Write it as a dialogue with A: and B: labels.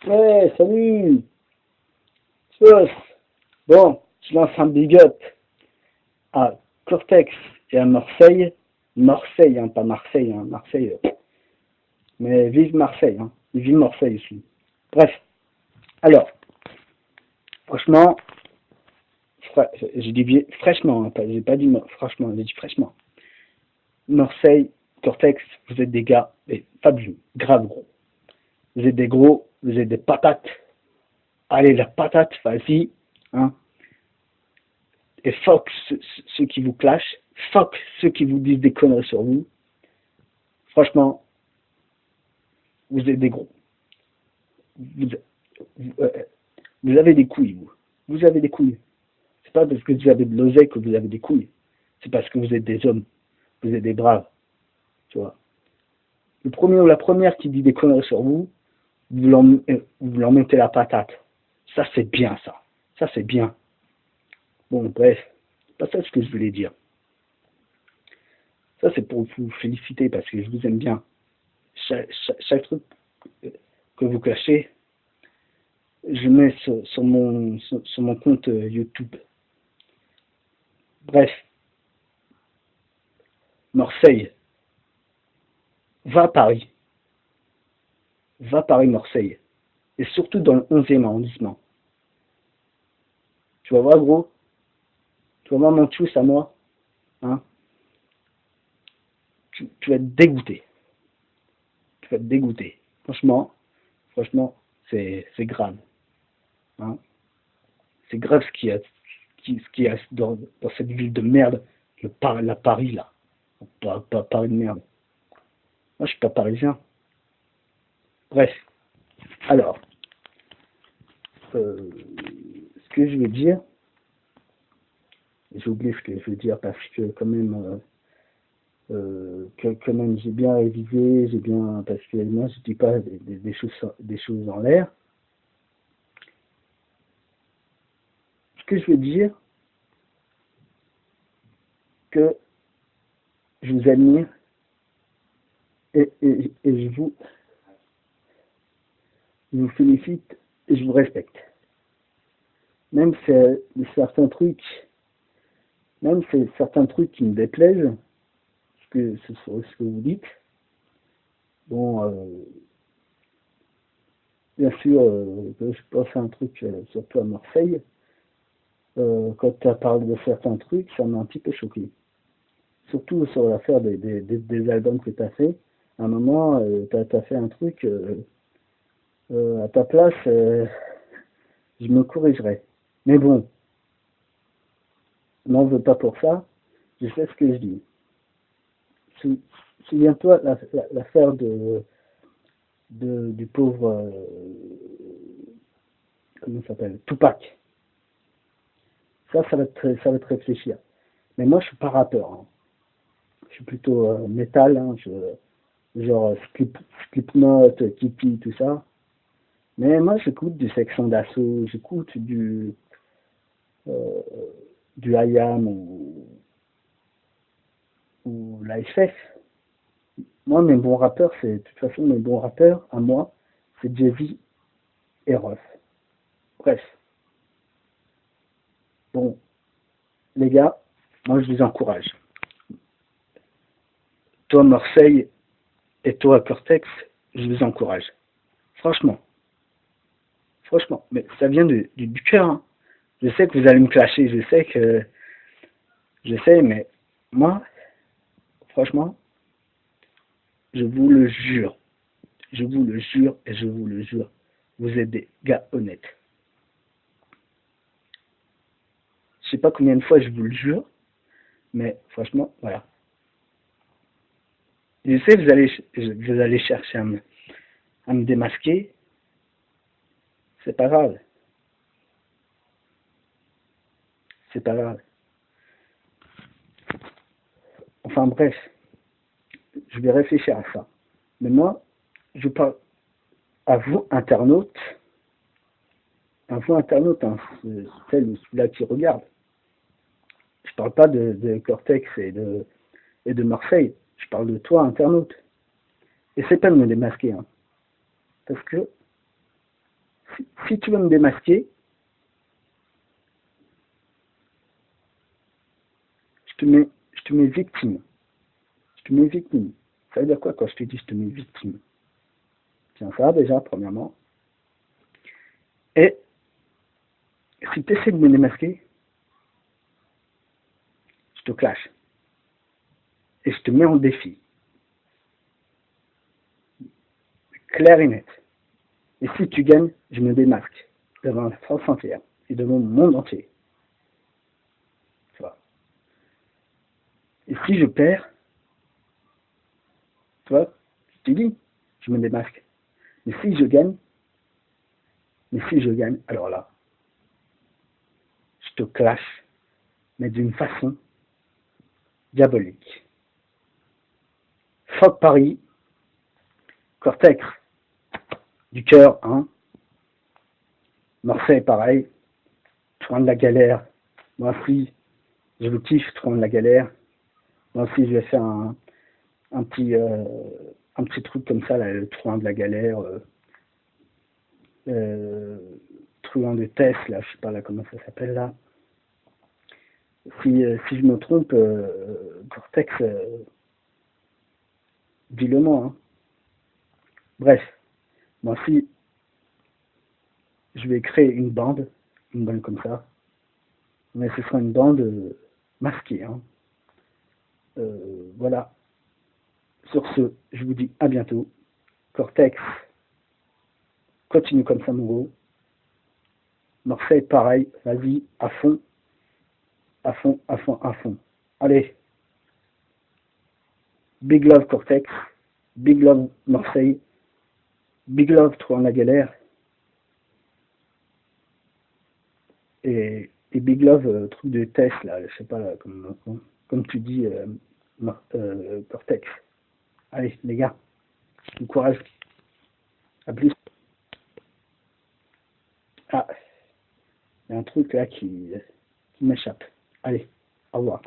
A: Ouais, salut! Tous. Bon, je lance un big up à Cortex et à Marseille. Marseille, hein, pas Marseille, hein, Marseille. Mais vive Marseille, hein. Vive Marseille aussi. Bref, alors, franchement, j'ai dit fraîchement, hein, j'ai pas dit franchement, j'ai dit fraîchement. Marseille, Cortex, vous êtes des gars, mais fabuleux, grave gros. Vous êtes des gros, vous êtes des patates. Allez, la patate, vas-y, hein. Et fuck ceux qui vous clashent, fuck ceux qui vous disent des conneries sur vous. Franchement, vous êtes des gros. Vous, vous, euh, vous avez des couilles, vous. Vous avez des couilles. C'est pas parce que vous avez de l'oseille que vous avez des couilles. C'est parce que vous êtes des hommes. Vous êtes des braves. Tu vois. Le premier ou la première qui dit des conneries sur vous, vous leur mettez la patate. Ça, c'est bien, ça. Ça, c'est bien. Bon, bref. C'est pas ça ce que je voulais dire. Ça, c'est pour vous féliciter parce que je vous aime bien. Chaque truc que vous cachez, je mets sur mon compte YouTube. Bref, Marseille, va à Paris. Va à Paris-Marseille. Et surtout dans le 11e arrondissement. Tu vas voir, gros. Tu vas voir mon tchouss à moi. Hein, tu vas être dégoûté. Tu vas être dégoûté. Franchement, c'est grave. Hein. C'est grave ce qu'il y a dans cette ville de merde, la Paris, là. Pas Paris de merde. Moi, je suis pas parisien. Bref, alors, ce que je veux dire, j'ai oublié ce que je veux dire parce que quand même j'ai bien révisé, j'ai bien, parce que moi je dis pas des choses en l'air. Ce que je veux dire, que je vous admire et je vous félicite et je vous respecte. Même si certains trucs, même si certains trucs qui me déplaisent, ce que vous dites, bon, bien sûr, je pense à un truc, surtout à Marseille, quand tu as parlé de certains trucs, ça m'a un petit peu choqué. Surtout sur l'affaire des albums que tu as fait. À un moment, tu as fait un truc, à ta place, je me corrigerai. Mais bon, n'en veux pas pour ça, je sais ce que je dis. Souviens-toi l'affaire du pauvre, comment il s'appelle, Tupac. Ça va te réfléchir. Mais moi, je suis pas rappeur. Hein. Je suis plutôt métal, hein, genre Slipknot, Kitty, tout ça. Mais moi, j'écoute du Section d'Assaut, j'écoute euh, du IAM ou l'AFF. Moi, mes bons rappeurs, de toute façon, mes bons rappeurs, à moi, c'est Jay-Z et Ross. Bref, bon, les gars, moi, je vous encourage. Toi, Marseille, et toi, Cortex, je vous encourage. Franchement, franchement, mais ça vient du cœur. Hein. Je sais que vous allez me clasher, je sais, mais moi, franchement, je vous le jure, je vous le jure et je vous le jure, vous êtes des gars honnêtes. Je sais pas combien de fois je vous le jure, mais franchement, voilà. Je sais que vous allez chercher à me démasquer, c'est pas grave, c'est pas grave. Enfin bref, je vais réfléchir à ça. Mais moi, je parle à vous internautes, hein, celle ou celui-là qui regarde. Je parle pas de Cortex et de Marseille. Je parle de toi, internaute. Et c'est pas de me démasquer, hein, parce que si tu veux me démasquer, je te mets victime. Je te mets victime. Ça veut dire quoi quand je te dis je te mets victime? Tiens, ça déjà, premièrement. Et si tu essaies de me démasquer, je te clash. Et je te mets en défi. Clair et net. Et si tu gagnes, je me démasque. Devant la France entière. Et devant le monde entier. Tu vois. Et si je perds, tu vois, je te dis, je me démasque. Mais si je gagne, alors là, je te clash, mais d'une façon diabolique. Fuck Paris, Cortex, du cœur, hein. Marseille, pareil. Tourne de la galère. Moi aussi, je le kiffe, Tourne de la galère. Moi aussi, je vais faire un petit, un petit truc comme ça, là, le Tourne de la galère. Euh, Truand de Tess, là, je sais pas là comment ça s'appelle là. Si je me trompe, Cortex, dis-le moi. Hein. Bref, moi aussi, je vais créer une bande comme ça, mais ce sera une bande masquée. Hein. Voilà. Sur ce, je vous dis à bientôt. Cortex, continue comme ça, mon gros. Marseille, pareil, vas-y, à fond, à fond, à fond, à fond. Allez, big love Cortex, big love Marseille, big love toi en la galère, et big love truc de test là, je sais pas, là, comme tu dis, Cortex. Allez, les gars, du courage, à plus. Ah, il y a un truc là qui m'échappe. Allez, au revoir.